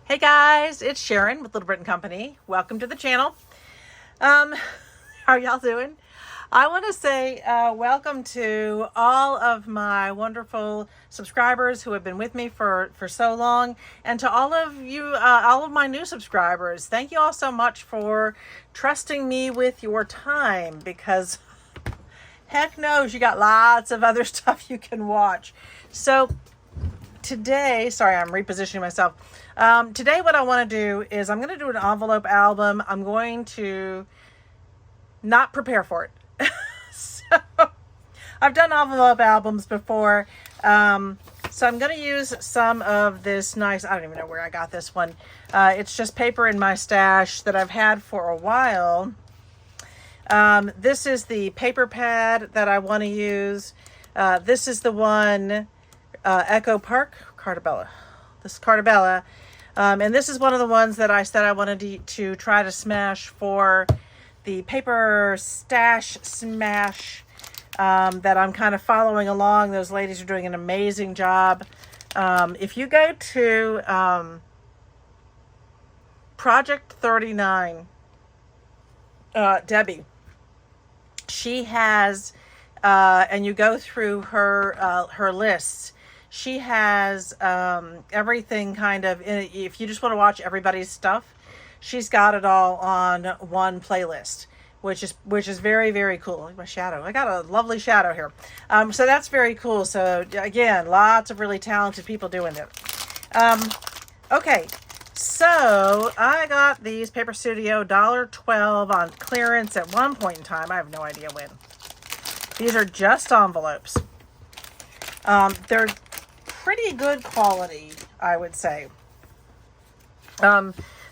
Hey guys, it's Sharon with Little Britain Company. Welcome to the channel. How are y'all doing? I want to say welcome to all of my wonderful subscribers who have been with me for so long, and to all of you, all of my new subscribers. Thank you all so much for trusting me with your time, because heck knows you got lots of other stuff you can watch. So today, sorry, I'm repositioning myself. Today what I want to do is I'm going to do an envelope album. I'm going to not prepare for it. So I've done envelope albums before. So I'm going to use some of this nice, I don't even know where I got this one. It's just paper in my stash that I've had for a while. This is the paper pad that I want to use. This is the one, Echo Park, Cartabella. This is Cartabella. And this is one of the ones that I said I wanted to try to smash for the paper stash smash that I'm kind of following along. Those ladies are doing an amazing job. If you go to Project 39, Debbie, she has, and you go through her lists, she has everything kind of, if you just want to watch everybody's stuff, she's got it all on one playlist, which is very, very cool. Look at my shadow. I got a lovely shadow here. So that's very cool. So again, lots of really talented people doing it. Okay, so I got these Paper Studio $1.12 on clearance at one point in time. I have no idea when. These are just envelopes. They're pretty good quality, I would say.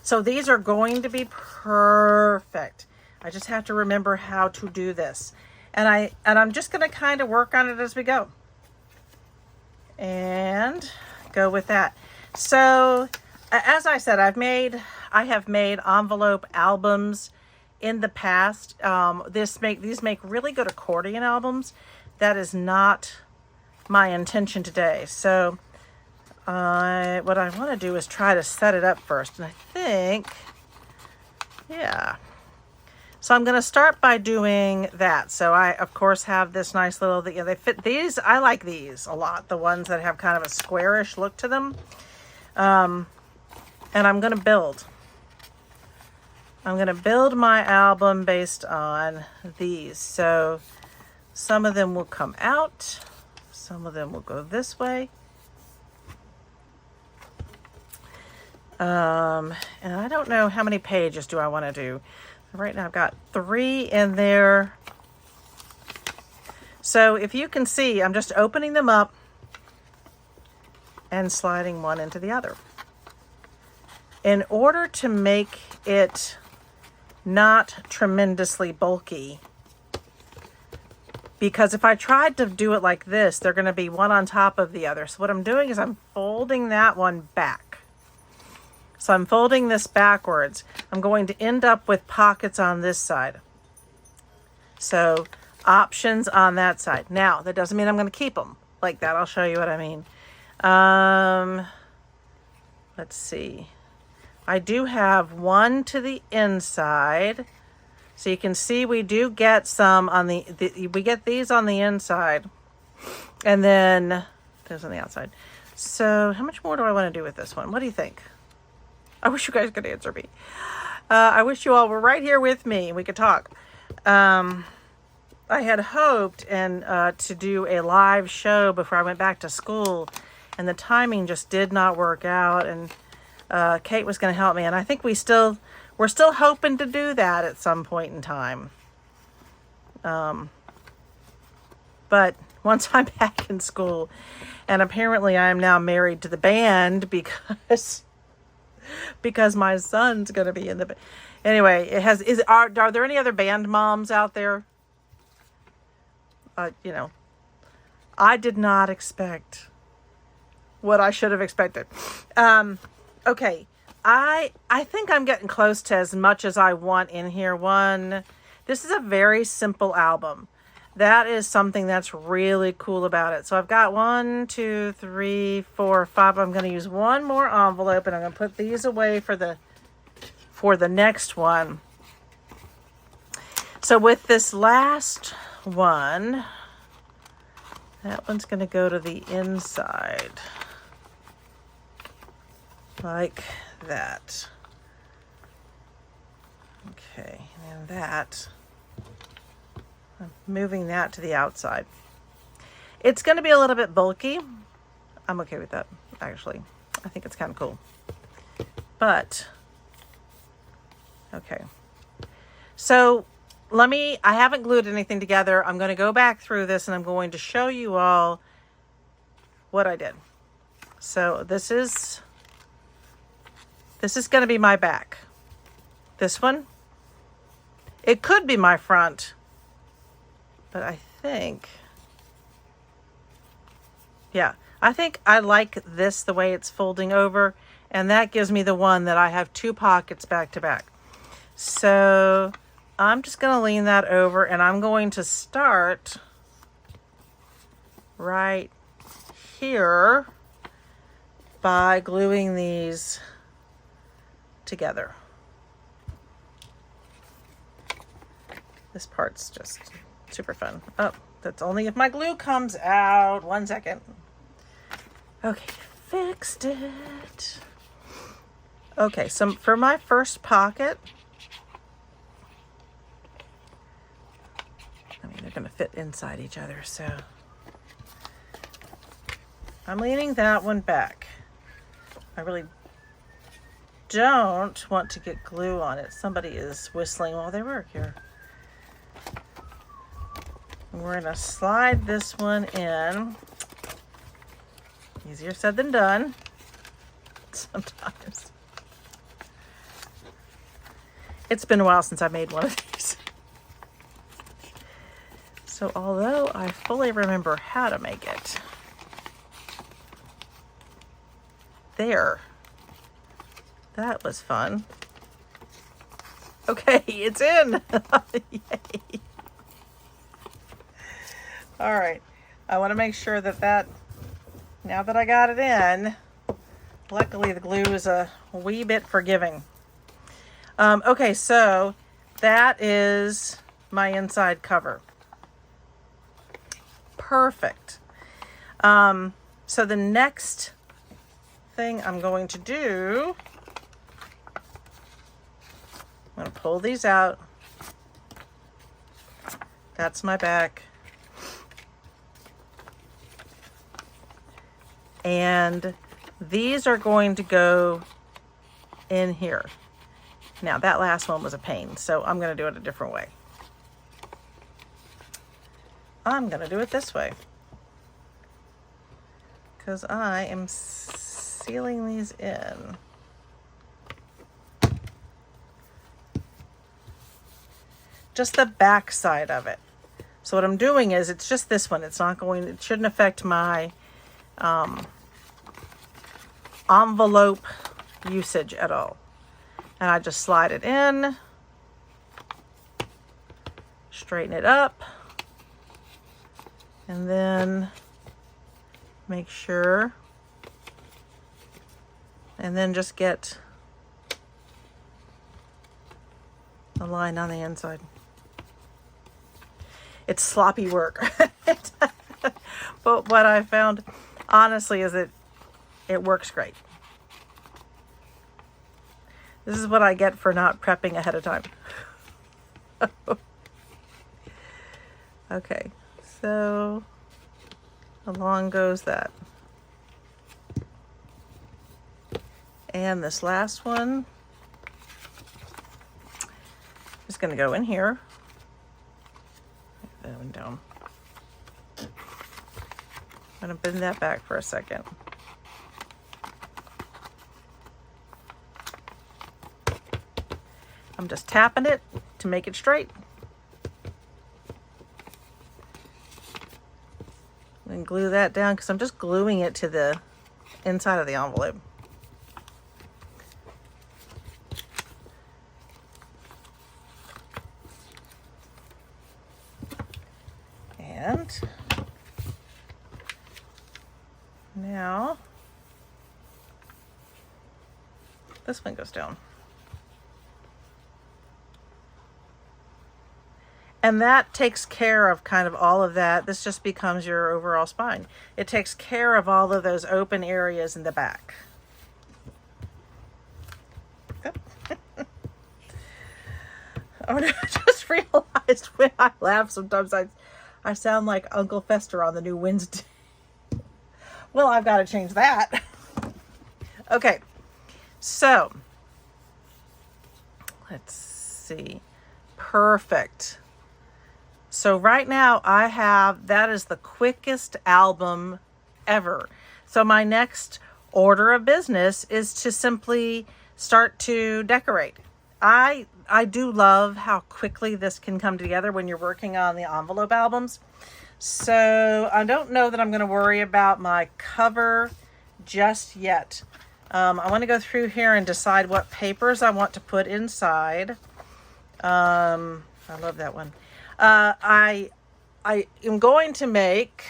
So these are going to be perfect. I just have to remember how to do this. And I'm just going to kind of work on it as we go. And go with that. So, as I said, I have made envelope albums in the past. These make really good accordion albums. That is not my intention today. So what I want to do is try to set it up first, and I think, yeah, so I'm going to start by doing that. So I of course have this nice little, they fit these. I like these a lot, the ones that have kind of a squarish look to them. And I'm going to build my album based on these. So some of them will come out, some of them will go this way. And I don't know how many pages do I want to do. Right now I've got 3 in there. So if you can see, I'm just opening them up and sliding one into the other. In order to make it not tremendously bulky, because if I tried to do it like this, they're going to be one on top of the other. So what I'm doing is I'm folding that one back. So I'm folding this backwards. I'm going to end up with pockets on this side. So options on that side. Now, that doesn't mean I'm going to keep them like that. I'll show you what I mean. Let's see. I do have one to the inside. So you can see we do get some on we get these on the inside. And then there's on the outside. So how much more do I want to do with this one? What do you think? I wish you guys could answer me. I wish you all were right here with me and we could talk. I had hoped to do a live show before I went back to school, and the timing just did not work out, and Kate was going to help me, and I think we're still hoping to do that at some point in time. But once I'm back in school, and apparently I am now married to the band because my son's going to be in the band. Anyway, are there any other band moms out there? I did not expect what I should have expected. Okay. I think I'm getting close to as much as I want in here. This is a very simple album. That is something that's really cool about it. So I've got 1, 2, 3, 4, 5. I'm going to use one more envelope, and I'm going to put these away for the next one. So with this last one, that one's going to go to the inside like that. Okay, and that, I'm moving that to the outside. It's going to be a little bit bulky. I'm okay with that, actually. I think it's kind of cool. But, okay. So, I haven't glued anything together. I'm going to go back through this and I'm going to show you all what I did. So, this is going to be my back. This one, it could be my front, but I think I like this the way it's folding over, and that gives me the one that I have 2 pockets back to back. So I'm just going to lean that over, and I'm going to start right here by gluing these together. This part's just super fun. Oh, that's only if my glue comes out. 1 second. Okay, fixed it. Okay, so for my first pocket, I mean, they're going to fit inside each other, so I'm leaning that one back. I really don't want to get glue on it. Somebody is whistling while they work here. And we're going to slide this one in. Easier said than done sometimes. It's been a while since I made one of these. So although I fully remember how to make it, there, that was fun. Okay, it's in. Yay. All right, I want to make sure that now that I got it in, luckily the glue is a wee bit forgiving. Okay, so that is my inside cover. Perfect. So the next thing I'm going to do, I'm going to pull these out. That's my back. And these are going to go in here. Now that last one was a pain, so I'm going to do it a different way. I'm going to do it this way, because I am sealing these in. Just the back side of it. So what I'm doing is, it's just this one. It shouldn't affect my envelope usage at all. And I just slide it in, straighten it up, and then make sure, and then just get a line on the inside. It's sloppy work. But what I found, honestly, is it works great. This is what I get for not prepping ahead of time. Okay, so along goes that. And this last one is going to go in here. That one down. I'm going to bend that back for a second. I'm just tapping it to make it straight. And glue that down, because I'm just gluing it to the inside of the envelope. And now this one goes down. And that takes care of kind of all of that. This just becomes your overall spine. It takes care of all of those open areas in the back. Oh no, I just realized when I laugh sometimes I sound like Uncle Fester on the new Wednesday. Well, I've got to change that. Okay, so let's see. Perfect. So right now I have, that is the quickest album ever. So my next order of business is to simply start to decorate. I do love how quickly this can come together when you're working on the envelope albums. So I don't know that I'm going to worry about my cover just yet. I want to go through here and decide what papers I want to put inside. I love that one. I am going to make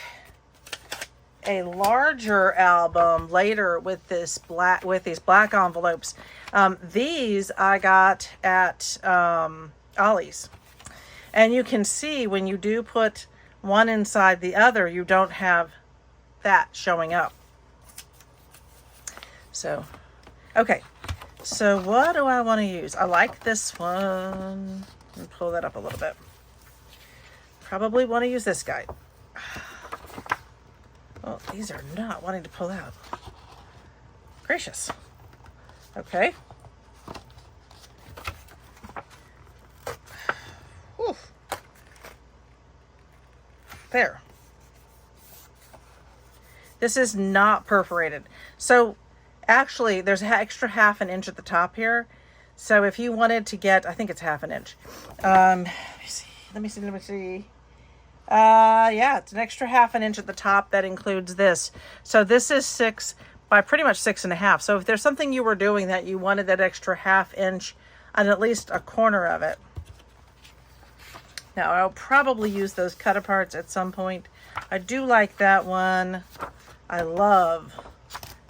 a larger album later with these black envelopes. These I got at Ollie's, and you can see when you do put one inside the other, you don't have that showing up. So, okay. So what do I want to use? I like this one. Let me pull that up a little bit. Probably want to use this guy. Well, these are not wanting to pull out. Gracious. Okay. Whew. There. This is not perforated. So actually there's an extra ½ an inch at the top here. So if you wanted to get, I think it's ½ an inch. Let me see. Yeah, it's an extra ½ an inch at the top. That includes this. So this is 6 by pretty much 6.5. So if there's something you were doing that you wanted that extra ½ inch on at least a corner of it. Now I'll probably use those cut aparts at some point. I do like that one. I love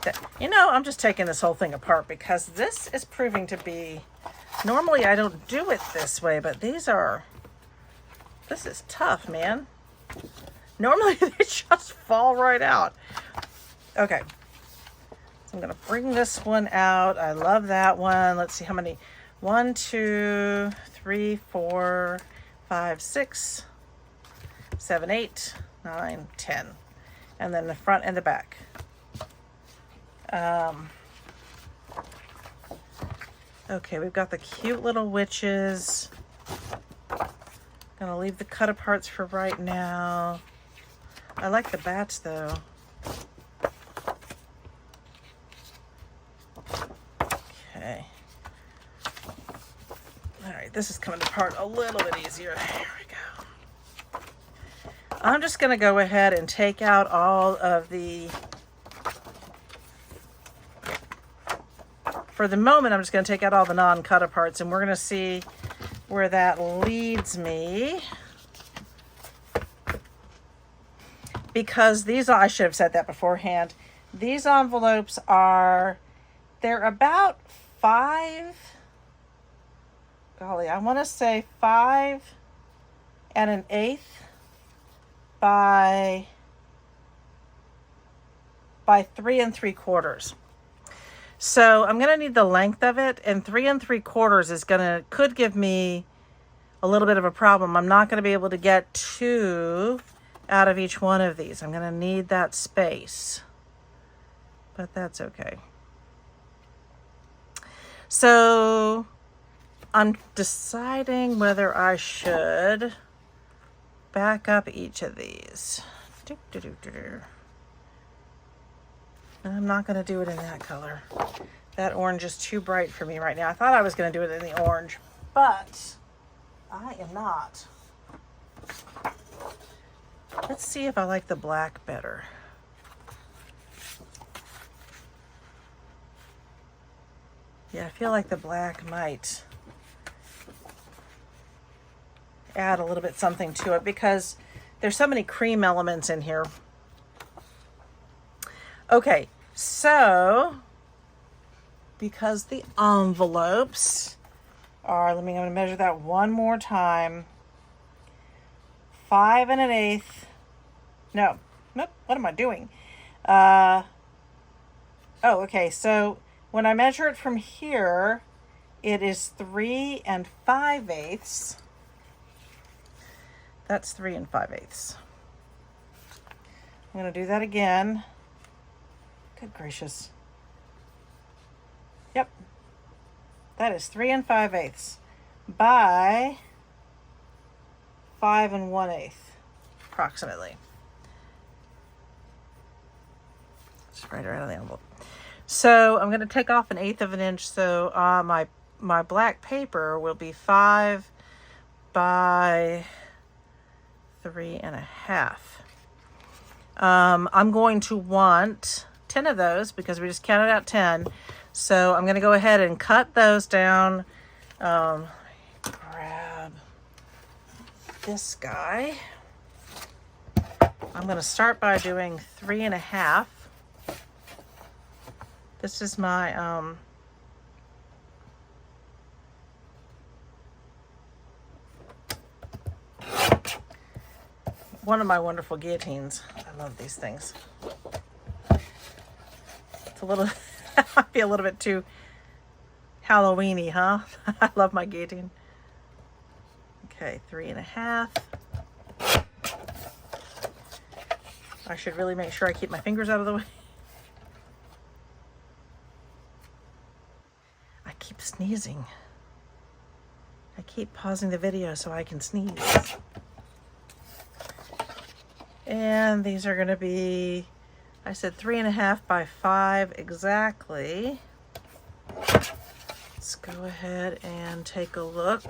that. You know, I'm just taking this whole thing apart because this is proving to be, normally I don't do it this way, but this is tough, man. Normally they just fall right out. Okay. So I'm going to bring this one out. I love that one. Let's see how many. 1, 2, 3, 4, 5, 6, 7, 8, 9, 10. And then the front and the back. Okay, we've got the cute little witches. Gonna leave the cut aparts for right now. I like the bats though. Okay. All right, this is coming apart a little bit easier. There we go. I'm just gonna go ahead and take out all of the, for the moment, I'm just gonna take out all the non-cut aparts and we're gonna see where that leads me, because these, I should have said that beforehand, these envelopes are, they're about 5, golly, I want to say 5 1/8 by 3 3/4. So I'm going to need the length of it, and 3 3/4 is could give me a little bit of a problem. I'm not going to be able to get 2 out of each one of these. I'm going to need that space, but that's okay. So I'm deciding whether I should back up each of these. I'm not going to do it in that color. That orange is too bright for me right now. I thought I was going to do it in the orange, but I am not. Let's see if I like the black better. Yeah, I feel like the black might add a little bit something to it, because there's so many cream elements in here. Okay, so because the envelopes are, I'm going to measure that one more time. 5 1/8. No, nope. What am I doing? Oh, okay. So when I measure it from here, it is 3 5/8. That's 3 5/8. I'm going to do that again. Good gracious. Yep. That is 3 5/8 by 5 1/8, approximately. Just write it right on the envelope. So I'm going to take off 1/8 of an inch. So my black paper will be 5 by 3 1/2. I'm going to want 10 of those because we just counted out 10. So I'm going to go ahead and cut those down. Grab this guy. I'm going to start by doing 3 1/2. This is my one of my wonderful guillotines. I love these things. It's a little, might be a little bit too Halloween-y, huh? I love my guillotine. Okay, 3 1/2. I should really make sure I keep my fingers out of the way. I keep sneezing. I keep pausing the video so I can sneeze. And these are going to be, I said 3 1/2 by 5 exactly. Let's go ahead and take a look.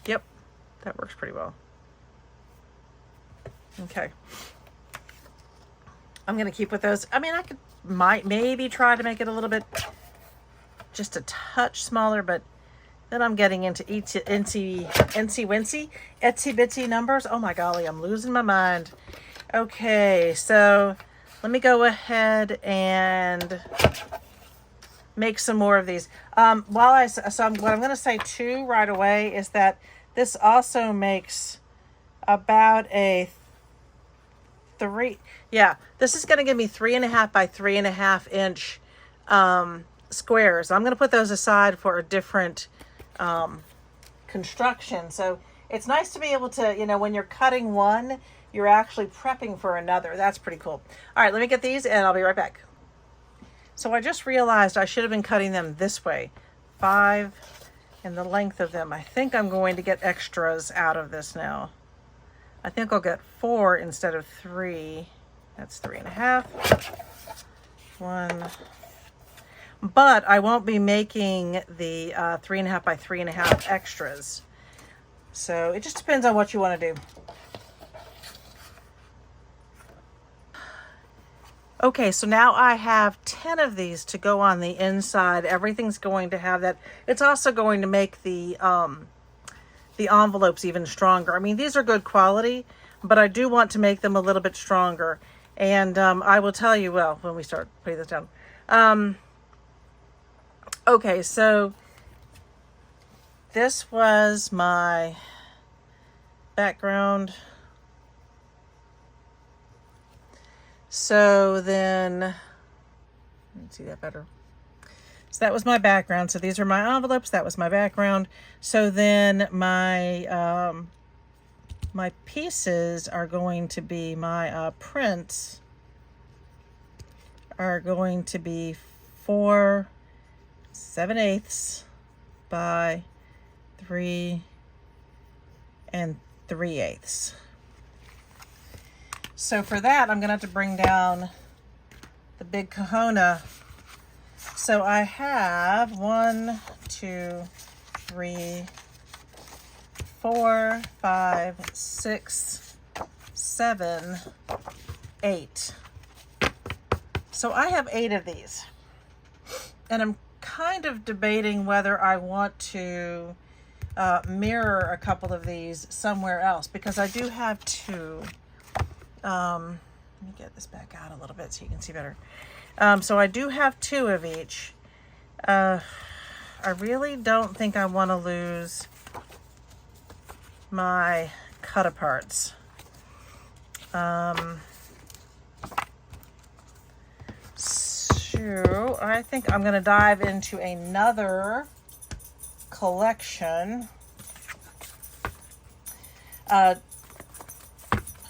Yep, that works pretty well. Okay. I'm going to keep with those. I mean, I might maybe try to make it a little bit, just a touch smaller, but then I'm getting into itsy bitsy numbers. Oh my golly, I'm losing my mind. Okay, so let me go ahead and make some more of these. What I'm going to say too right away is that this also makes about a 3. Yeah, this is going to give me 3 1/2 by 3 1/2 inch squares. I'm going to put those aside for a different construction. So it's nice to be able to, you know, when you're cutting one, you're actually prepping for another. That's pretty cool. All right, let me get these and I'll be right back. So I just realized I should have been cutting them this way, 5 and the length of them. I think I'm going to get extras out of this now. I think I'll get 4 instead of 3. That's 3 1/2. 1. But I won't be making the 3 1/2 by 3 1/2 extras. So it just depends on what you want to do. Okay, so now I have 10 of these to go on the inside. Everything's going to have that. It's also going to make the envelopes even stronger. I mean, these are good quality, but I do want to make them a little bit stronger. And I will tell you, well, when we start putting this down. Okay, so this was my background. So then, let me see that better. So that was my background. So these are my envelopes. That was my background. So then my my pieces are going to be, my prints are going to be 4 7/8 by 3 3/8. So for that, I'm going to have to bring down the big kahuna. So I have 1, 2, 3, 4, 5, 6, 7, 8. So I have 8 of these. And I'm kind of debating whether I want to mirror a couple of these somewhere else, because I do have two. Let me get this back out a little bit so you can see better. So I do have two of each. I really don't think I want to lose my cut aparts. So I think I'm going to dive into another collection.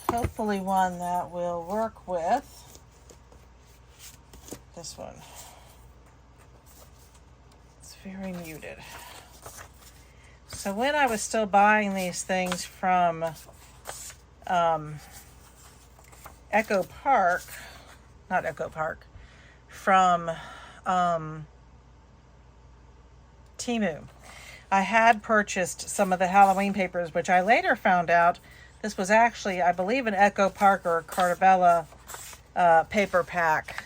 Hopefully one that will work with this one. It's very muted. So when I was still buying these things from Echo Park, not Echo Park, from Temu, I had purchased some of the Halloween papers, which I later found out this was actually, I believe, an Echo Park or Cartabella paper pack,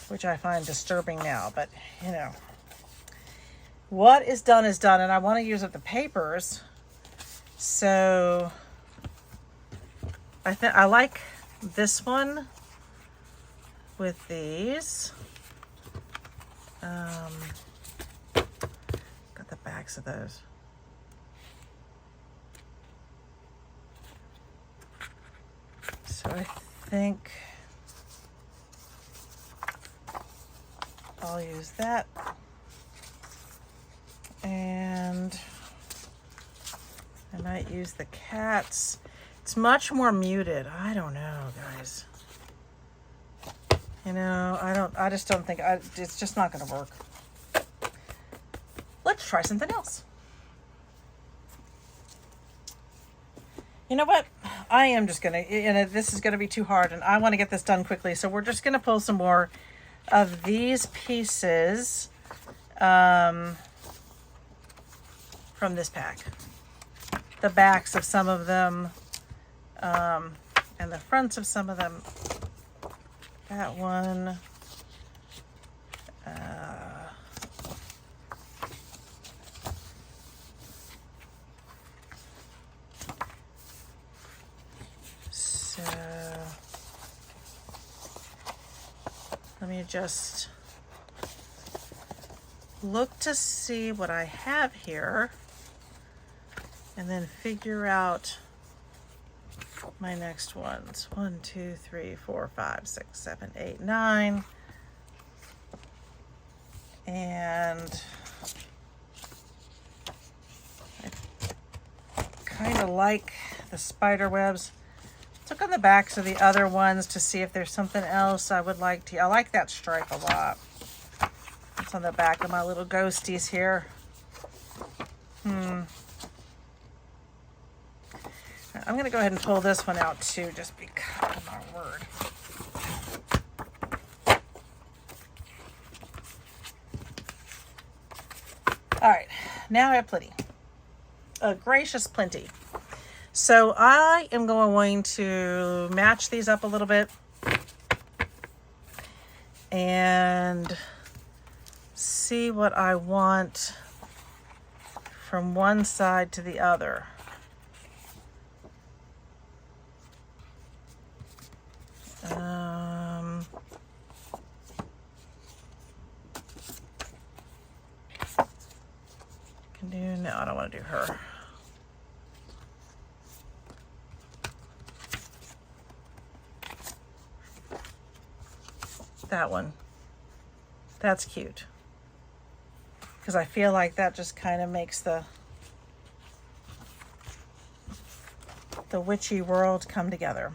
which I find disturbing now. But, you know, what is done, and I want to use up the papers. So I like this one with these. Got the backs of those. So I think I'll use that. And I might use the cats. It's much more muted. I don't know, guys. You know, I just don't think, it's just not going to work. Let's try something else. You know what? I am just going to, and this is going to be too hard, and I want to get this done quickly. So we're just going to pull some more of these pieces from this pack. The backs of some of them, and the fronts of some of them. That one. So let me just look to see what I have here and then figure out my next ones. 1, 2, 3, 4, 5, 6, 7, 8, 9. And I kind of like the spider webs. Look on the backs of the other ones to see if there's something else I would like to. I like that stripe a lot. It's on the back of my little ghosties here. I'm going to go ahead and pull this one out too, just because, oh my word. All right, now I have plenty. A gracious plenty. So I am going to match these up a little bit and see what I want from one side to the other. No, I don't want to do her. That one. That's cute. Because I feel like that just kind of makes the witchy world come together.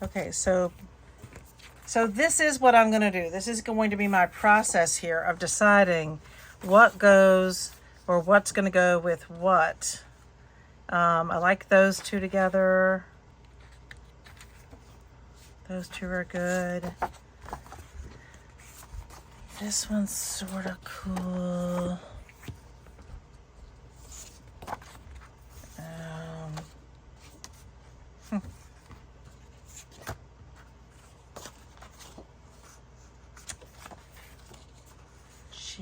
Okay, so this is what I'm going to do. This is going to be my process here of deciding what goes or what's going to go with what. I like those two together. Those two are good. This one's sort of cool.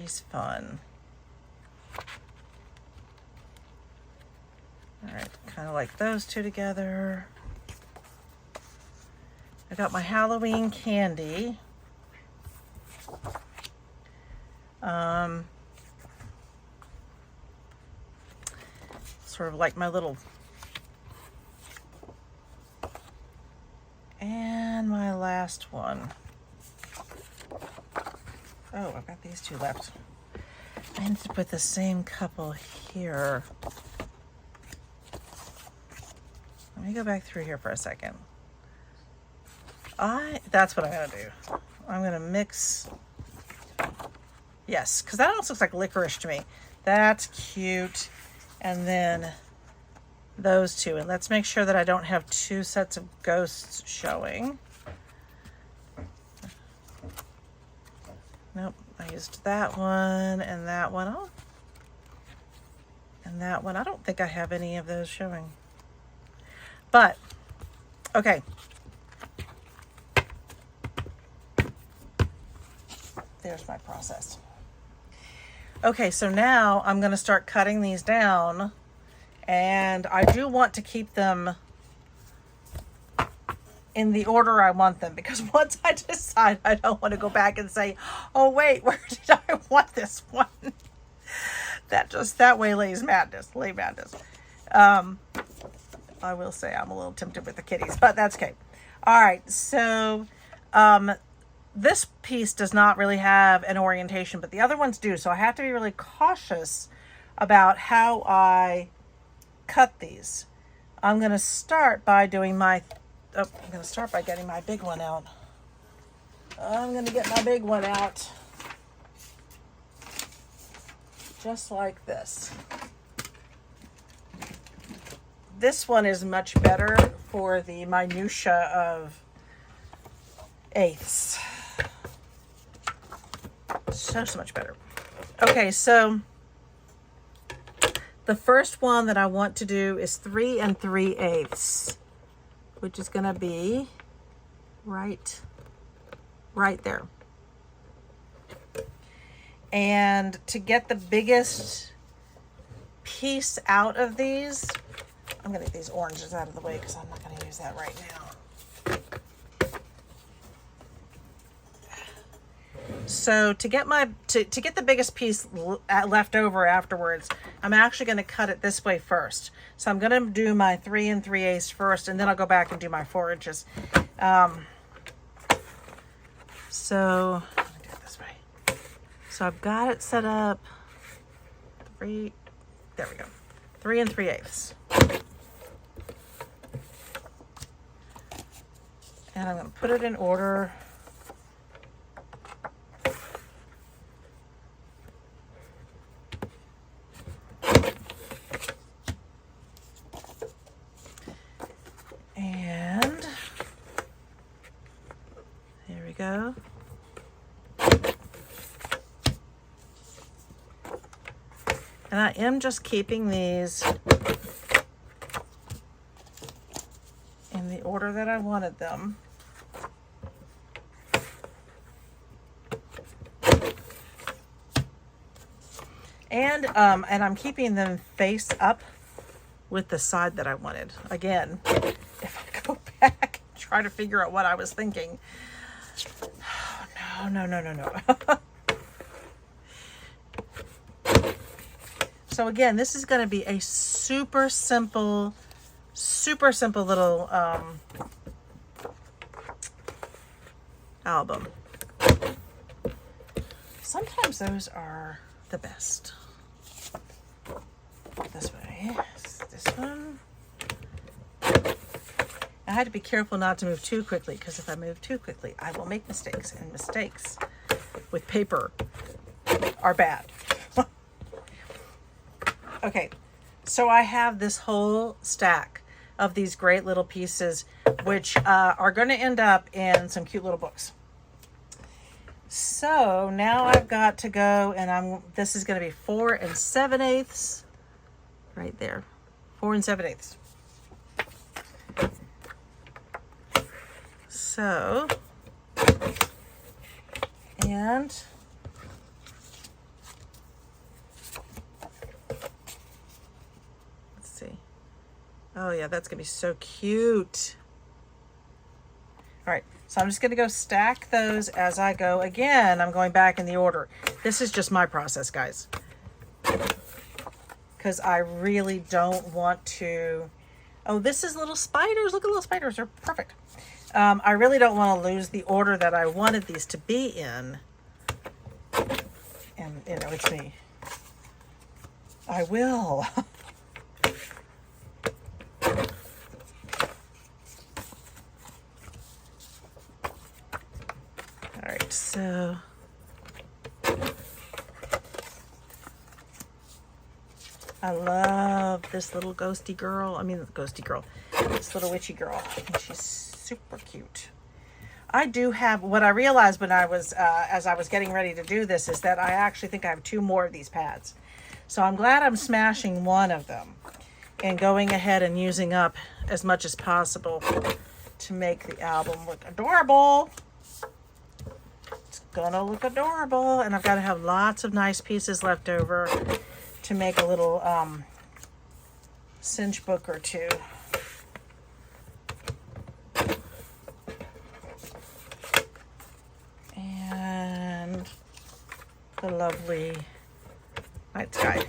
always fun. All right, kind of like those two together. I got my Halloween candy. Sort of like my little, and my last one. Oh, I've got these two left. I need to put the same couple here. Let me go back through here for a second. That's what I'm gonna do. I'm gonna mix, yes, because that almost looks like licorice to me. That's cute. And then those two. And let's make sure that I don't have two sets of ghosts showing. Nope, I used that one and that one. Oh, and that one. I don't think I have any of those showing. But, okay. There's my process. Okay, so now I'm going to start cutting these down, and I do want to keep them in the order I want them, because once I decide, I don't want to go back and say, oh wait, where did I want this one? That way lays madness, I will say I'm a little tempted with the kitties, but that's okay. All right, so this piece does not really have an orientation, but the other ones do. So I have to be really cautious about how I cut these. I'm going to start by doing I'm going to start by getting my big one out. I'm going to get my big one out. Just like this. This one is much better for the minutia of eighths. So much better. Okay, so the first one that I want to do is 3 3/8, which is going to be right there. And to get the biggest piece out of these, I'm going to get these oranges out of the way because I'm not going to use that right now. So to get the biggest piece left over afterwards, I'm actually going to cut it this way first. So I'm going to do my 3 3/8 first, and then I'll go back and do my 4 inches. So let me do it this way. So I've got it set up. There we go. 3 3/8. And I'm going to put it in order. And here we go. And I am just keeping these in the order that I wanted them. And I'm keeping them face up with the side that I wanted. Again, if I go back and try to figure out what I was thinking. Oh, no. So again, this is going to be a super simple little album. Sometimes those are the best. This way. This one. I had to be careful not to move too quickly, because if I move too quickly, I will make mistakes, and mistakes with paper are bad. Okay, so I have this whole stack of these great little pieces, which are going to end up in some cute little books. So now I've got to go, and this is going to be 4 7/8, right there, 4 7/8. So, and Oh yeah, that's gonna be so cute. All right, so I'm just gonna go stack those as I go. Again, I'm going back in the order. This is just my process, guys, because I really don't want to. Oh, this is little spiders. Look at little spiders. They're perfect. I really don't want to lose the order that I wanted these to be in. And, you know, it's me. I will. All right, so I love this little ghosty girl. I mean, ghosty girl. This little witchy girl. I think she's super cute. I do have, what I realized when I was, as I was getting ready to do this, is that I actually think I have 2 more of these pads. So I'm glad I'm smashing one of them and going ahead and using up as much as possible to make the album look adorable. It's gonna look adorable. And I've got to have lots of nice pieces left over to make a little cinch book or 2. And the lovely night sky.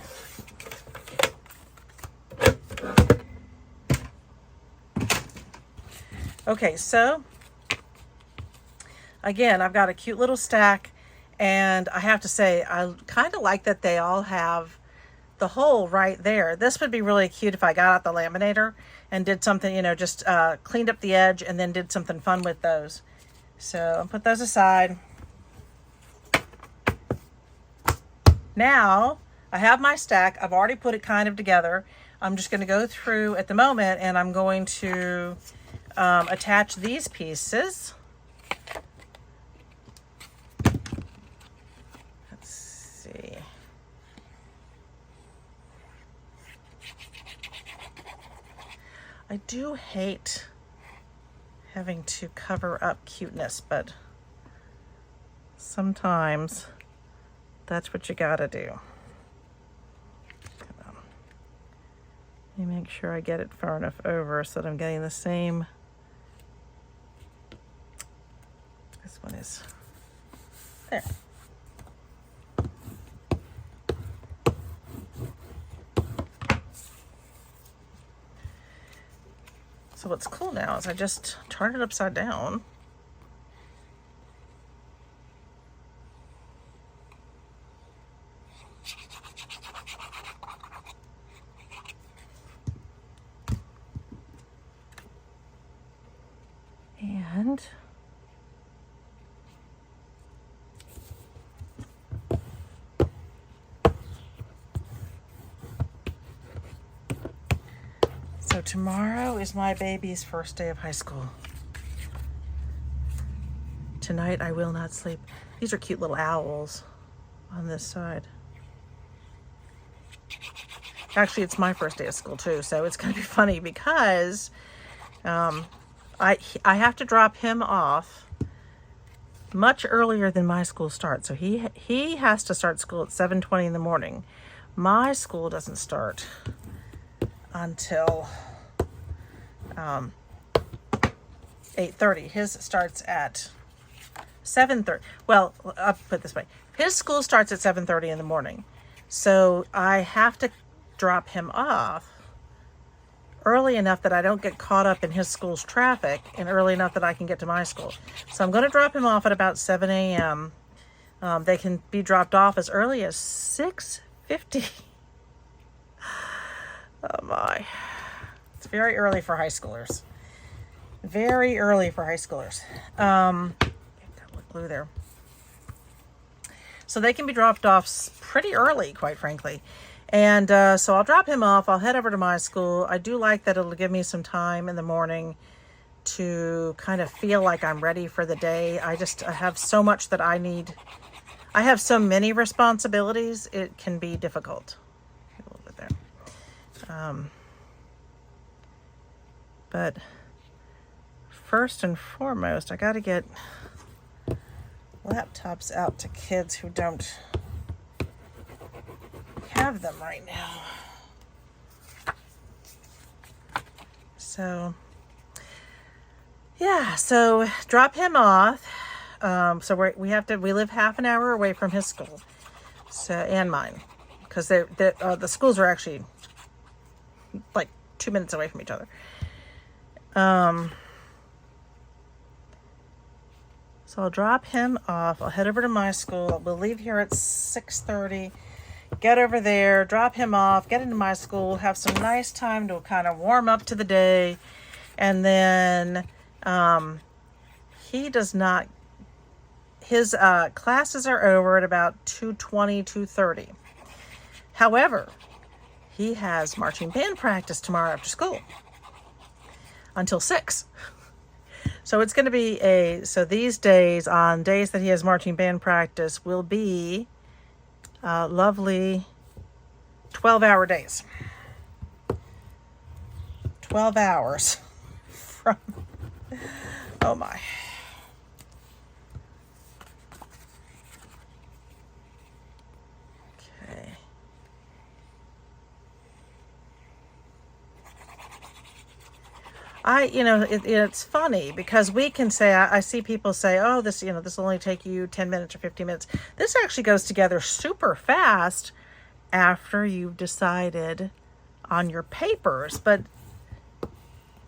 Okay, so again, I've got a cute little stack, and I have to say, I kind of like that they all have the hole right there. This would be really cute if I got out the laminator and did something, you know, just cleaned up the edge and then did something fun with those. So I'll put those aside. Now I have my stack. I've already put it kind of together. I'm just going to go through at the moment, and I'm going to attach these pieces. Let's see. I do hate having to cover up cuteness, but sometimes that's what you gotta do. Let me make sure I get it far enough over so that I'm getting the same. This one is there. So what's cool now is I just turn it upside down. And so tomorrow is my baby's first day of high school. Tonight I will not sleep. These are cute little owls on this side. Actually, it's my first day of school too, so it's going to be funny because I have to drop him off much earlier than my school starts. So he has to start school at 7:20 in the morning. My school doesn't start until 8:30. His starts at 7:30. Well, I'll put it this way. His school starts at 7:30 in the morning. So I have to drop him off early enough that I don't get caught up in his school's traffic, and early enough that I can get to my school. So I'm going to drop him off at about 7 a.m. They can be dropped off as early as 6:50. Oh my. It's very early for high schoolers. Very early for high schoolers. Got glue there. So they can be dropped off pretty early, quite frankly. And so I'll drop him off. I'll head over to my school. I do like that it'll give me some time in the morning to kind of feel like I'm ready for the day. I have so much that I need. I have so many responsibilities. It can be difficult. A little bit there. But first and foremost, I got to get laptops out to kids who don't have them right now. So, yeah, so drop him off. So we live half an hour away from his school, so, and mine, because the schools are actually like 2 minutes away from each other. So I'll drop him off. I'll head over to my school. We'll leave here at 6:30. Get over there, drop him off, get into my school, have some nice time to kind of warm up to the day. And then he does not, his classes are over at about 2:20, 2:30. However, he has marching band practice tomorrow after school until 6. So it's going to be so these days, on days that he has marching band practice, will be lovely 12-hour days. 12 hours from, oh my. Okay. It's funny because we can say, I see people say, oh, this will only take you 10 minutes or 15 minutes. This actually goes together super fast after you've decided on your papers. But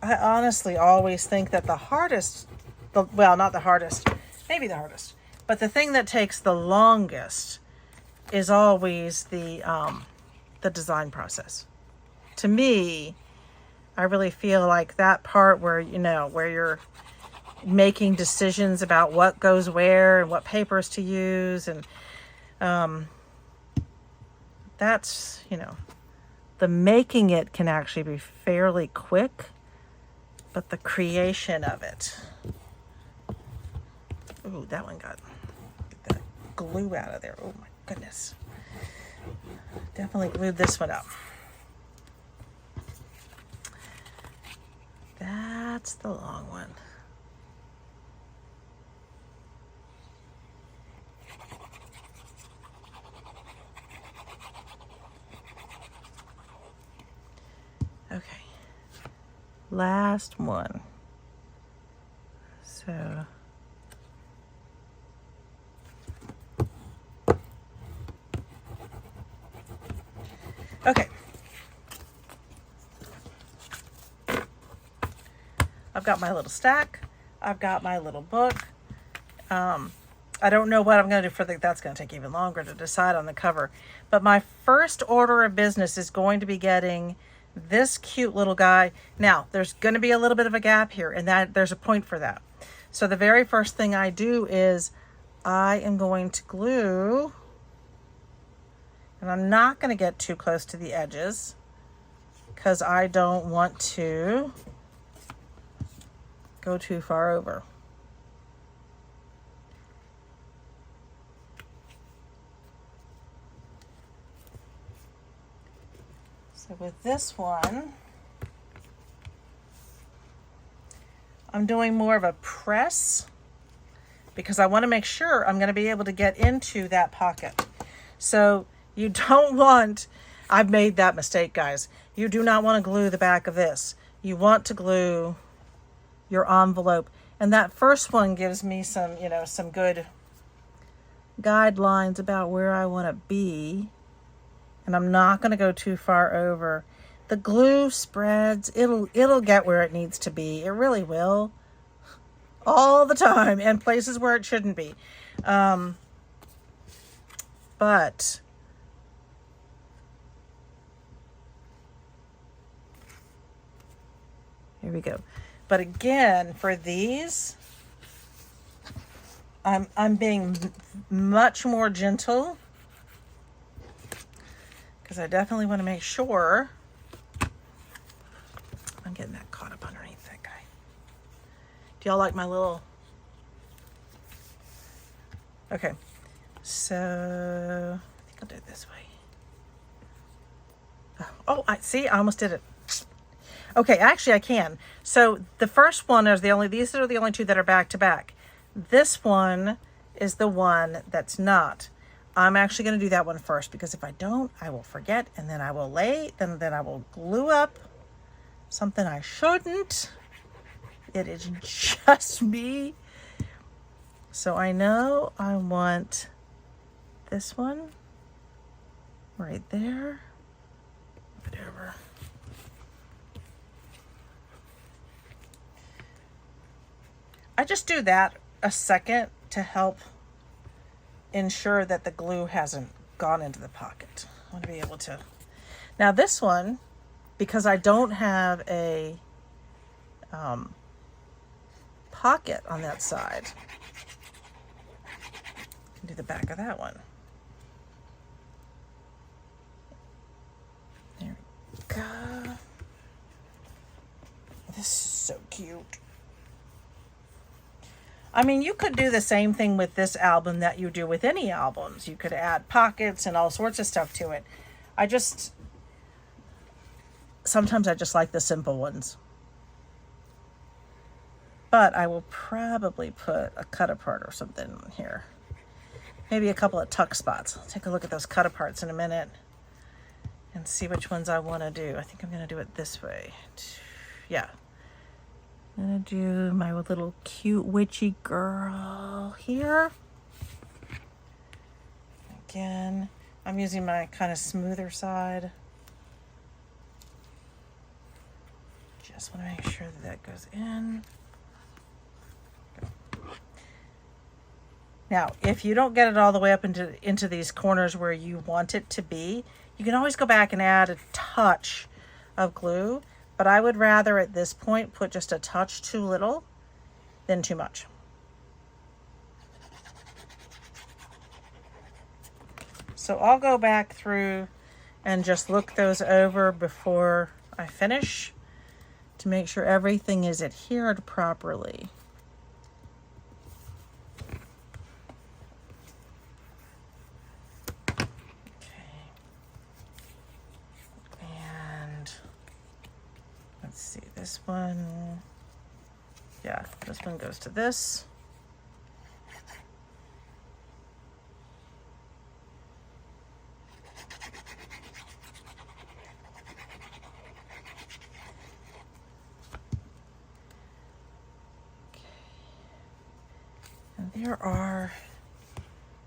I honestly always think that not the hardest, maybe the hardest, but the thing that takes the longest is always the design process. To me, I really feel like that part where you're making decisions about what goes where and what papers to use, and that's, the making it can actually be fairly quick, but the creation of it. Ooh, that one got that glue out of there. Oh my goodness. Definitely glued this one up. That's the long one. Okay. Last one. So okay. I've got my little stack. I've got my little book. I don't know what I'm going to do that's going to take even longer to decide on the cover. But my first order of business is going to be getting this cute little guy. Now, there's going to be a little bit of a gap here, and that there's a point for that. So the very first thing I do is I am going to glue, and I'm not going to get too close to the edges because I don't want to go too far over. So with this one, I'm doing more of a press because I want to make sure I'm going to be able to get into that pocket. So you don't want, I've made that mistake, guys. You do not want to glue the back of this. You want to glue your envelope. And that first one gives me some, some good guidelines about where I want to be. And I'm not going to go too far over. The glue spreads, it'll get where it needs to be. It really will. All the time, and places where it shouldn't be. But here we go. But again, for these, I'm being much more gentle because I definitely want to make sure I'm getting that caught up underneath that guy. Do y'all like my little? Okay, so I think I'll do it this way. Oh, I see. I almost did it. Okay, actually I can. So the first one is these are the only two that are back to back. This one is the one that's not. I'm actually going to do that one first because if I don't, I will forget, and then I will then I will glue up something I shouldn't. It is just me. So I know I want this one right there. Whatever. I just do that a second to help ensure that the glue hasn't gone into the pocket. I want to be able to. Now this one, because I don't have a pocket on that side, I can do the back of that one. There we go. This is so cute. I mean, you could do the same thing with this album that you do with any albums. You could add pockets and all sorts of stuff to it. Sometimes I just like the simple ones. But I will probably put a cut apart or something here. Maybe a couple of tuck spots. I'll take a look at those cut aparts in a minute and see which ones I want to do. I think I'm going to do it this way. Yeah. I'm going to do my little cute witchy girl here. Again, I'm using my kind of smoother side. Just want to make sure that that goes in. Now, if you don't get it all the way up into these corners where you want it to be, you can always go back and add a touch of glue. But I would rather at this point put just a touch too little than too much. So I'll go back through and just look those over before I finish to make sure everything is adhered properly. Let's see, this one, yeah, this one goes to this. Okay. And there are,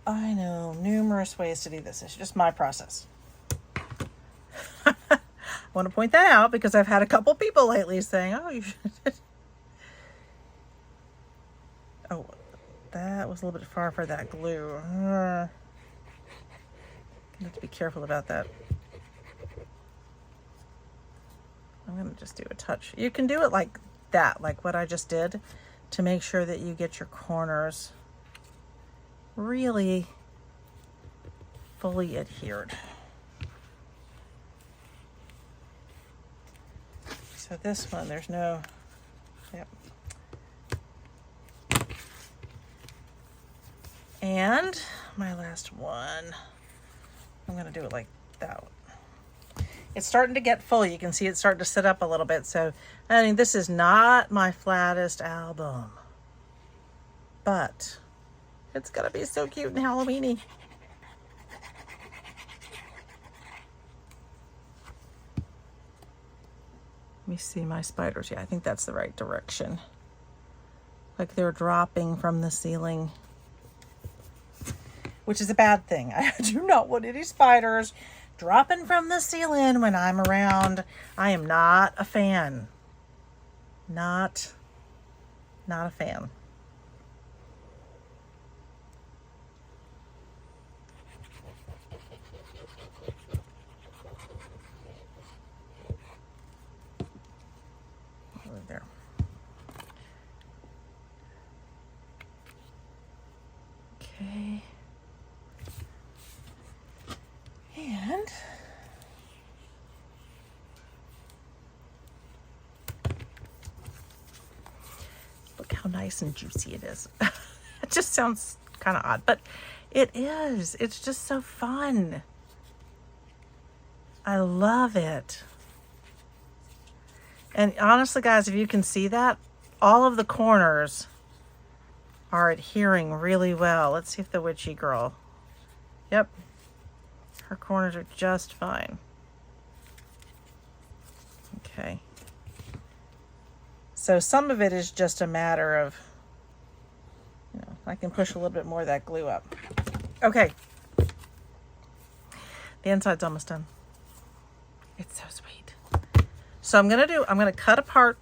I know, numerous ways to do this. It's just my process. I want to point that out because I've had a couple people lately saying, oh, you should. Oh, that was a little bit far for that glue. I have to be careful about that. I'm going to just do a touch. You can do it like that, like what I just did, to make sure that you get your corners really fully adhered. So this one, there's no, yep. And my last one, I'm going to do it like that. It's starting to get full. You can see it's starting to sit up a little bit. So, I mean, this is not my flattest album, but it's going to be so cute and Halloween-y. Let me see my spiders. Yeah, I think that's the right direction. Like they're dropping from the ceiling, which is a bad thing. I do not want any spiders dropping from the ceiling when I'm around. I am not a fan. Not a fan. There. Okay. And look how nice and juicy it is. It just sounds kind of odd, but it is. It's just so fun. I love it. And honestly, guys, if you can see that, all of the corners are adhering really well. Let's see if the witchy girl. Yep. Her corners are just fine. Okay. So some of it is just a matter of, I can push a little bit more of that glue up. Okay. The inside's almost done. It's so sweet. So I'm going to cut apart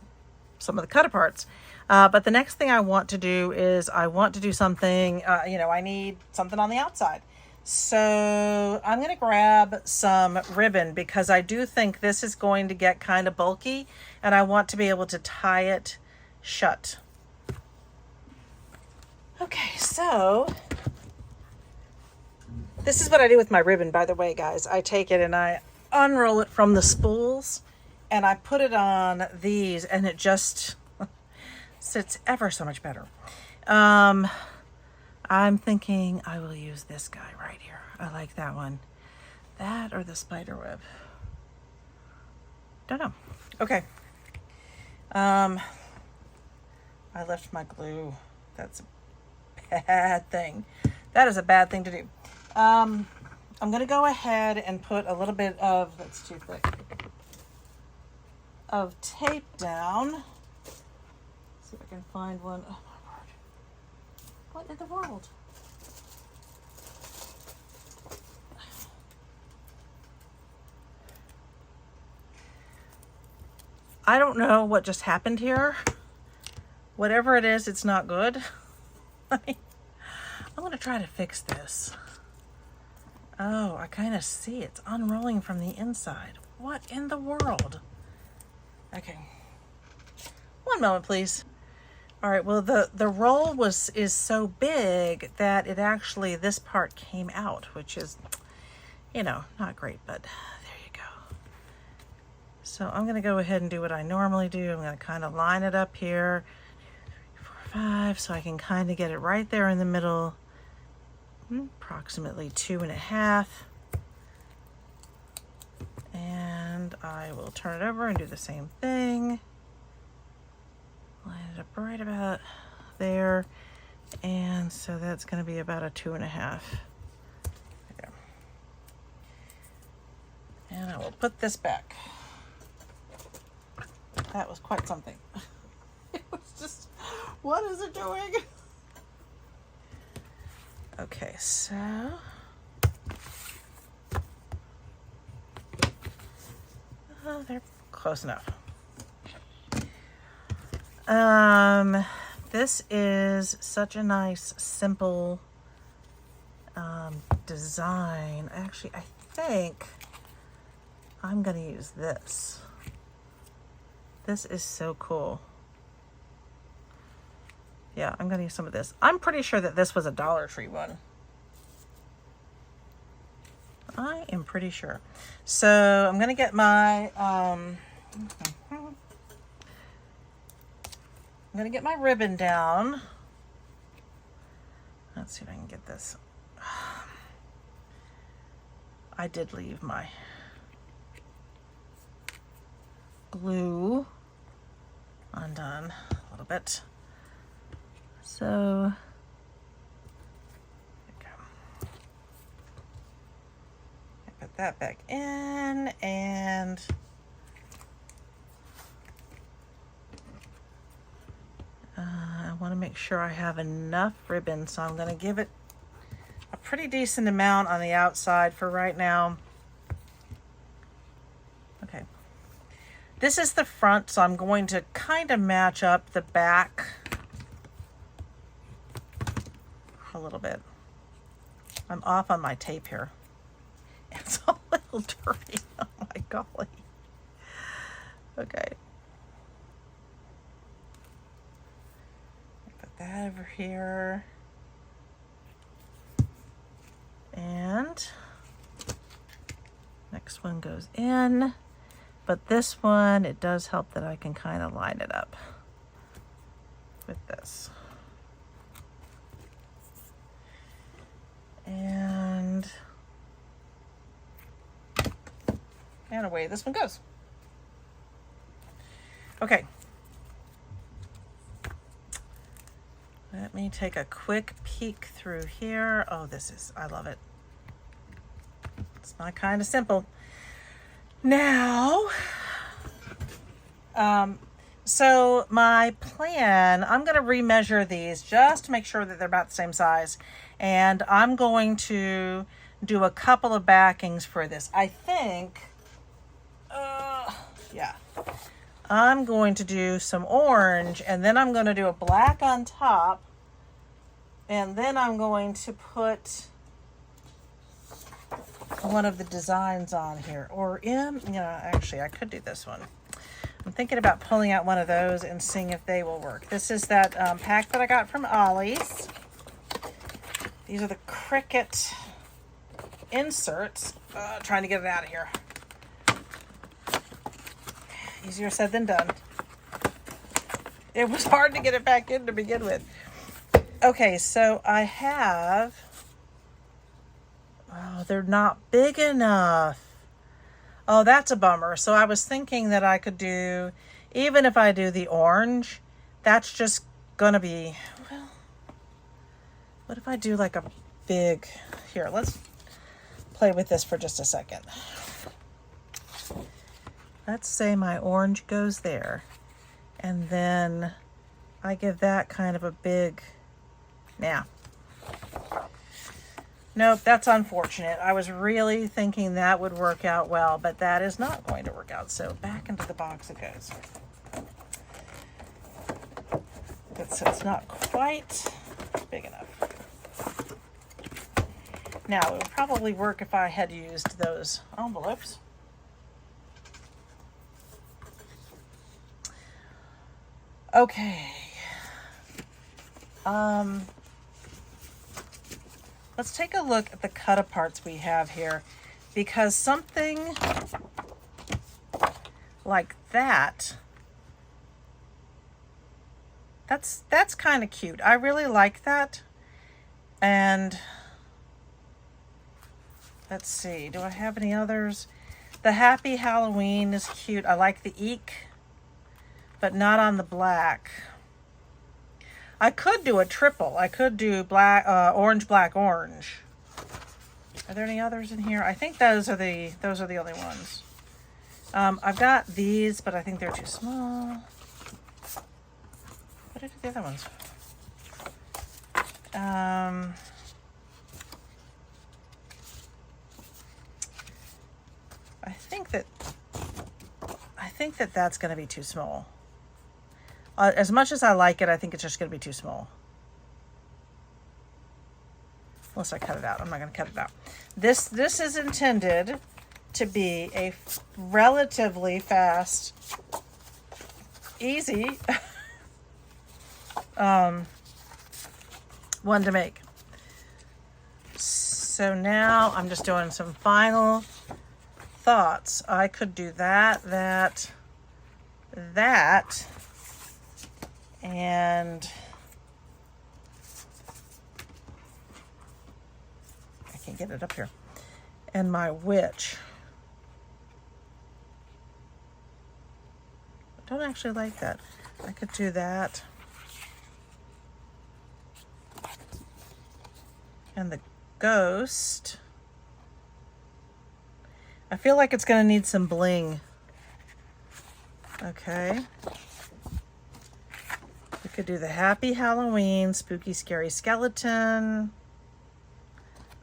some of the cut aparts. But the next thing I want to do is I want to do something, I need something on the outside. So I'm going to grab some ribbon because I do think this is going to get kind of bulky and I want to be able to tie it shut. Okay, so this is what I do with my ribbon, by the way, guys. I take it and I unroll it from the spools and I put it on these and it just sits ever so much better. I'm thinking I will use this guy right here. I like that one. That or the spider web. Don't know. Okay. I left my glue. That's a bad thing. That is a bad thing to do. I'm going to go ahead and put a little bit of, that's too thick, of tape down. See if I can find one. Oh my word. What in the world? I don't know what just happened here. Whatever it is, it's not good. I'm going to try to fix this. Oh, I kind of see it's unrolling from the inside. What in the world? Okay. One moment, please. All right, well, the roll is so big that it actually, this part came out, which is, not great, but there you go. So I'm gonna go ahead and do what I normally do. I'm gonna kind of line it up here, 4, 5, so I can kind of get it right there in the middle, approximately 2.5. And I will turn it over and do the same thing. Line it up right about there. And so that's going to be about a 2.5. Okay. And I will put this back. That was quite something. It was just, what is it doing? Okay, so they're close enough. This is such a nice, simple design. Actually, I think I'm going to use this. This is so cool. Yeah, I'm going to use some of this. I'm pretty sure that this was a Dollar Tree one. I am pretty sure. So I'm going to get my I'm going to get my ribbon down. Let's see if I can get this. I did leave my glue undone a little bit. So, there you go. I put that back in and I want to make sure I have enough ribbon, so I'm going to give it a pretty decent amount on the outside for right now. Okay. This is the front, so I'm going to kind of match up the back a little bit. I'm off on my tape here. It's a little dirty. Oh my golly. Okay. That over here, and next one goes in, but this one, it does help that I can kind of line it up with this. And away this one goes. Okay. Let me take a quick peek through here. Oh, I love it. It's not kind of simple. Now, So my plan, I'm going to remeasure these just to make sure that they're about the same size. And I'm going to do a couple of backings for this. I think, yeah, I'm going to do some orange, and then I'm going to do a black on top. And then I'm going to put one of the designs on here. Or actually I could do this one. I'm thinking about pulling out one of those and seeing if they will work. This is that pack that I got from Ollie's. These are the Cricut inserts. Trying to get it out of here. Easier said than done. It was hard to get it back in to begin with. Okay, so I have... Oh, they're not big enough. Oh, that's a bummer. So I was thinking that I could do, even if I do the orange, that's just going to be, well, what if I do like a big, here, let's play with this for just a second. Let's say my orange goes there, and then I give that kind of a big, now. Nope, that's unfortunate. I was really thinking that would work out well, but that is not going to work out. So back into the box it goes. It's not quite big enough. Now, it would probably work if I had used those envelopes. Okay. Let's take a look at the cut aparts we have here, because something like that's kind of cute. I really like that. And let's see, do I have any others? The Happy Halloween is cute. I like the eek, but not on the black. I could do a triple. I could do black, orange, black, orange. Are there any others in here? I think those are the only ones. I've got these, but I think they're too small. What are the other ones? I think that that's going to be too small. As much as I like it, I think it's just going to be too small. Unless I cut it out. I'm not going to cut it out. This is intended to be a relatively fast, easy one to make. So now I'm just doing some final thoughts. I could do that, and I can't get it up here. And my witch. I don't actually like that. I could do that. And the ghost. I feel like it's going to need some bling. Okay. We could do the Happy Halloween, Spooky Scary Skeleton.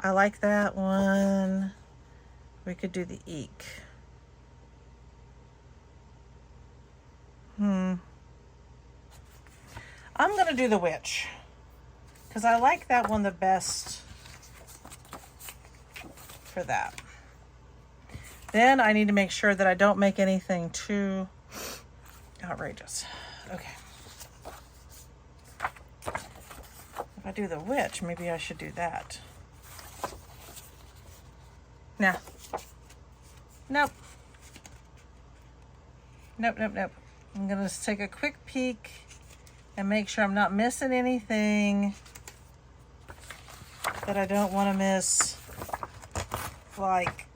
I like that one. We could do the eek. I'm going to do the witch, because I like that one the best for that. Then I need to make sure that I don't make anything too outrageous. Okay. If I do the witch, maybe I should do that. Nah. Nope. Nope. I'm going to just take a quick peek and make sure I'm not missing anything that I don't want to miss. Like,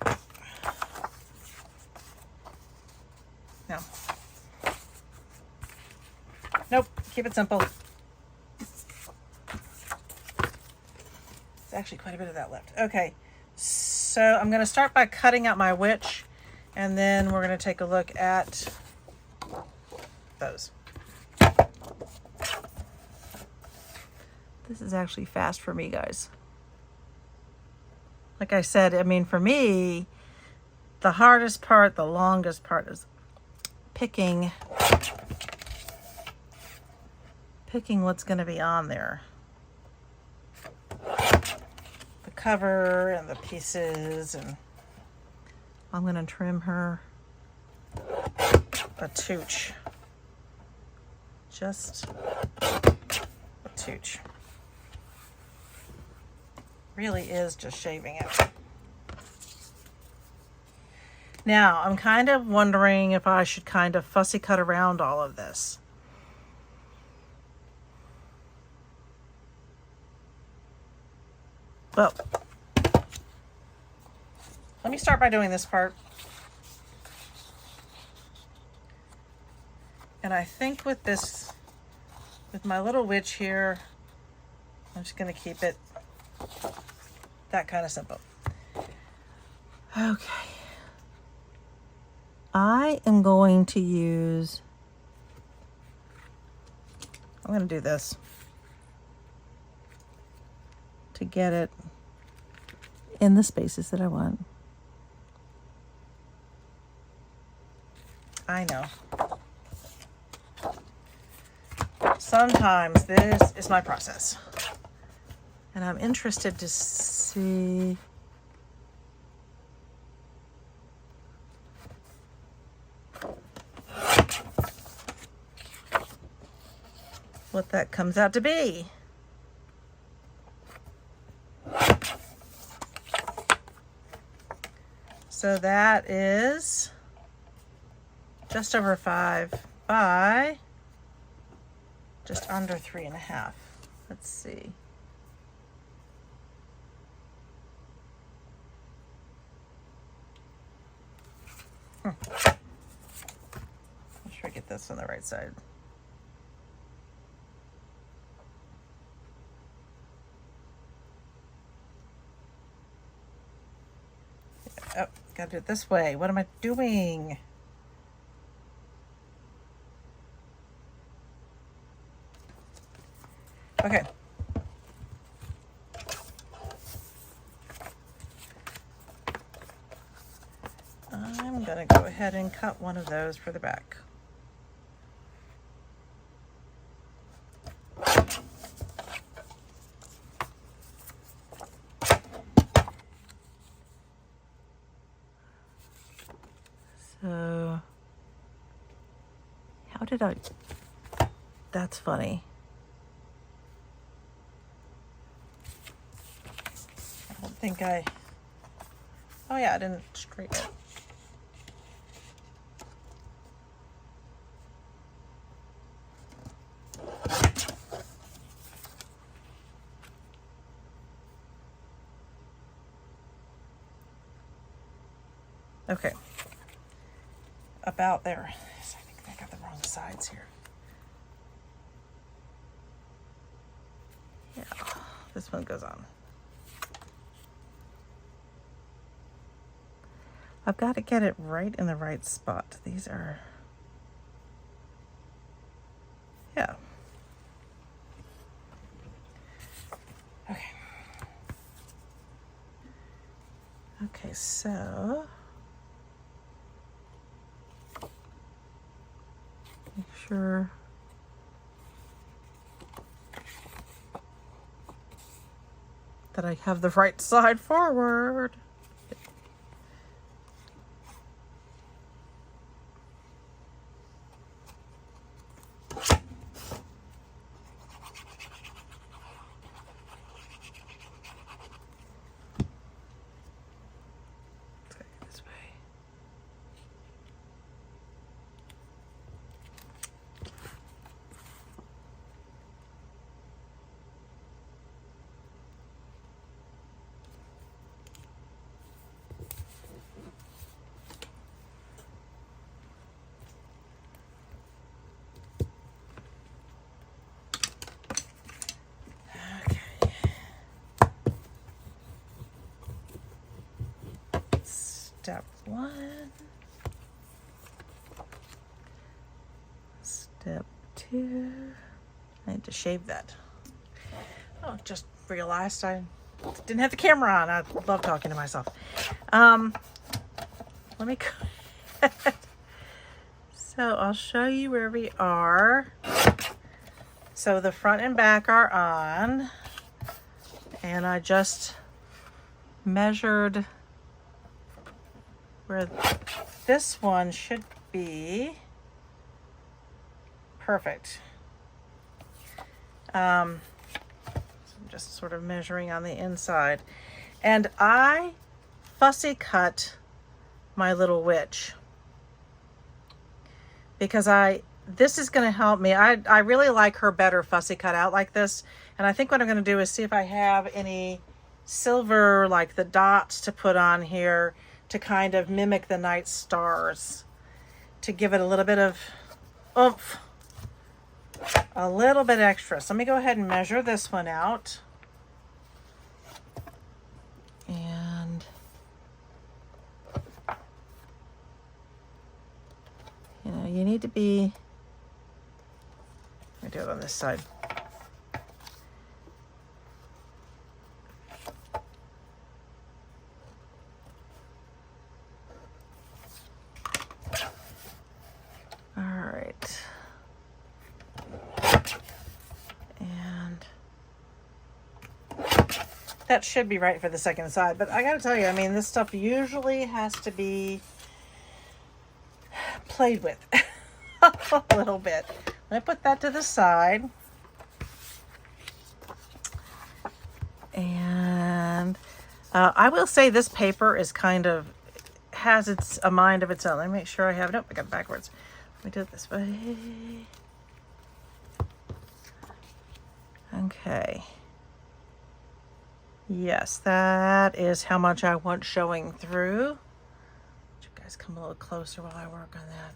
no. Nope, keep it simple. There's actually quite a bit of that left. Okay, so I'm going to start by cutting out my witch, and then we're going to take a look at those. This is actually fast for me, guys. Like I said, I mean, for me, the hardest part, the longest part is picking what's going to be on there. The cover and the pieces, and I'm going to trim her a tooch. Just a tooch. Really is just shaving it. Now, I'm kind of wondering if I should kind of fussy cut around all of this. Well, let me start by doing this part. And I think with this, with my little witch here, I'm just going to keep it that kind of simple. Okay. I am going to use, I'm going to do this to get it in the spaces that I want. I know. Sometimes this is my process. And I'm interested to see what that comes out to be. So that is just over 5 by just under 3.5. Let's see. Make sure I get this on the right side. Oh, gotta do it this way. What am I doing? Okay. I'm gonna go ahead and cut one of those for the back. So, how did I, that's funny. I don't think I, oh yeah, I didn't straighten it. Okay, about there. I think I got the wrong sides here. Yeah, this one goes on. I've got to get it right in the right spot. These are, yeah. Okay. Okay, so make sure that I have the right side forward. Step 1. Step 2. I need to shave that. Oh, just realized I didn't have the camera on. I love talking to myself. Let me go. So I'll show you where we are. So the front and back are on, and I just measured where this one should be. Perfect. So I'm just sort of measuring on the inside, and I fussy cut my little witch because this is going to help me. I really like her better fussy cut out like this. And I think what I'm going to do is see if I have any silver, like the dots, to put on here to kind of mimic the night stars, to give it a little bit of oomph, a little bit extra. So let me go ahead and measure this one out. And you need to be, let me do it on this side. All right. And that should be right for the second side, but I gotta tell you, I mean, this stuff usually has to be played with a little bit. Let me put that to the side. And I will say this paper is kind of, has a mind of its own. Let me make sure I have it. Nope, I got it backwards. Let me do it this way. Okay. Yes, that is how much I want showing through. Let you guys come a little closer while I work on that.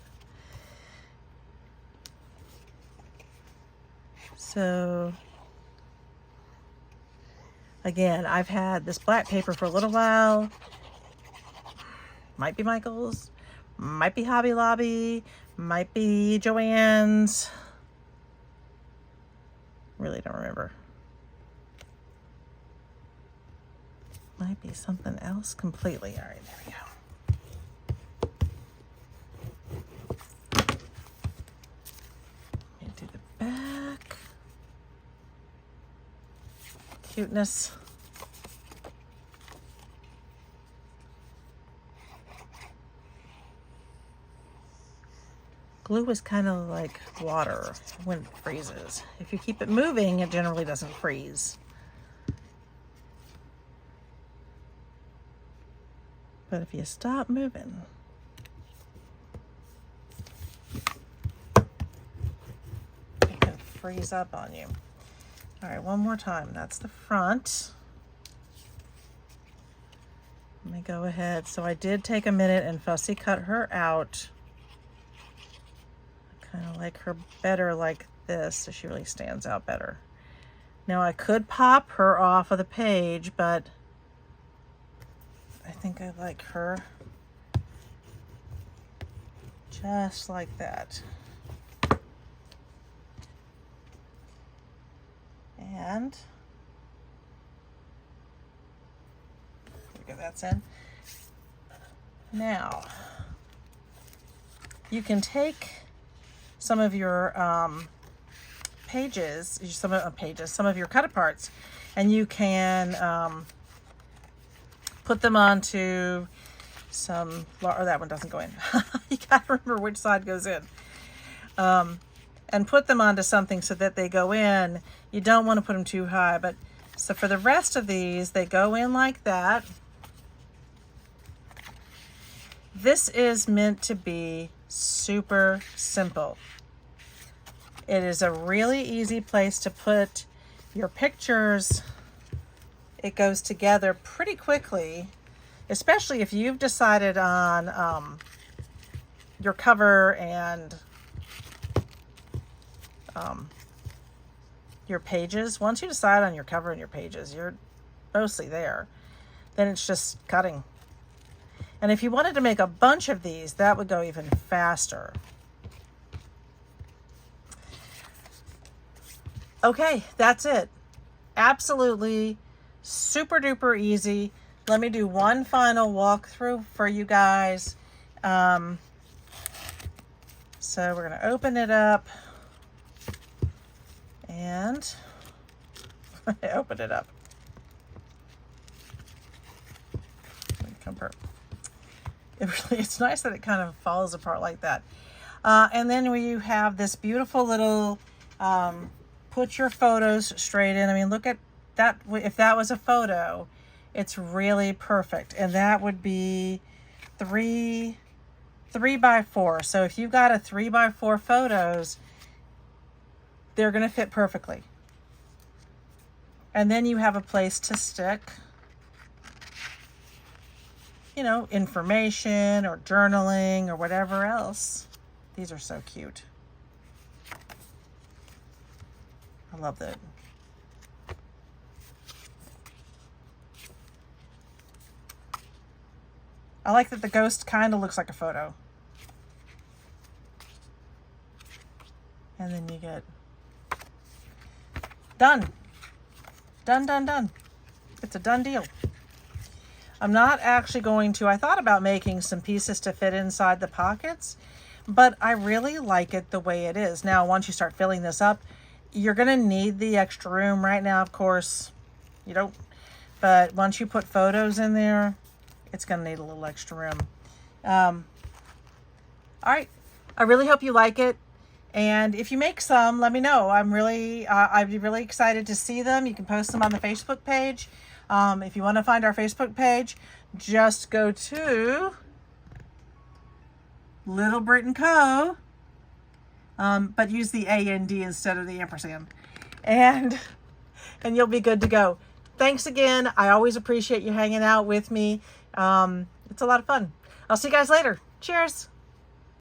So again, I've had this black paper for a little while. Might be Michael's, might be Hobby Lobby, might be Joann's. Really don't remember. Might be something else completely. All right, there we go. Let me do the back. Cuteness. Glue is kind of like water when it freezes. If you keep it moving, it generally doesn't freeze. But if you stop moving, it can freeze up on you. All right, one more time. That's the front. Let me go ahead. So I did take a minute and fussy cut her out. I kind of like her better like this, so she really stands out better. Now I could pop her off of the page, but I think I like her just like that. And that's in. Now you can take some of your some of your cut aparts, and you can put them onto some, or that one doesn't go in. You gotta remember which side goes in. And put them onto something so that they go in. You don't want to put them too high, but so for the rest of these, they go in like that. This is meant to be super simple. It is a really easy place to put your pictures. It goes together pretty quickly, especially if you've decided on your cover and your pages. Once you decide on your cover and your pages, you're mostly there. Then it's just cutting. And if you wanted to make a bunch of these, that would go even faster. Okay, that's it. Absolutely super duper easy. Let me do one final walkthrough for you guys. So we're going to open it up, and I open it up. It's nice that it kind of falls apart like that. And then you have this beautiful little put your photos straight in. I mean, look at that. If that was a photo, it's really perfect. And that would be 3 by 4. So if you've got a 3 by 4 photos, they're going to fit perfectly. And then you have a place to stick, you know, information or journaling or whatever else. These are so cute. I love that. I like that the ghost kind of looks like a photo. And then you get done. Done. It's a done deal. I'm not actually going to, I thought about making some pieces to fit inside the pockets, but I really like it the way it is. Now, once you start filling this up, you're going to need the extra room. Right now, of course, you don't, but once you put photos in there, it's going to need a little extra room. All right. I really hope you like it. And if you make some, let me know. I'd be really excited to see them. You can post them on the Facebook page. If you want to find our Facebook page, just go to Little Brit & Co. But use the AND instead of the ampersand. And you'll be good to go. Thanks again. I always appreciate you hanging out with me. It's a lot of fun. I'll see you guys later. Cheers.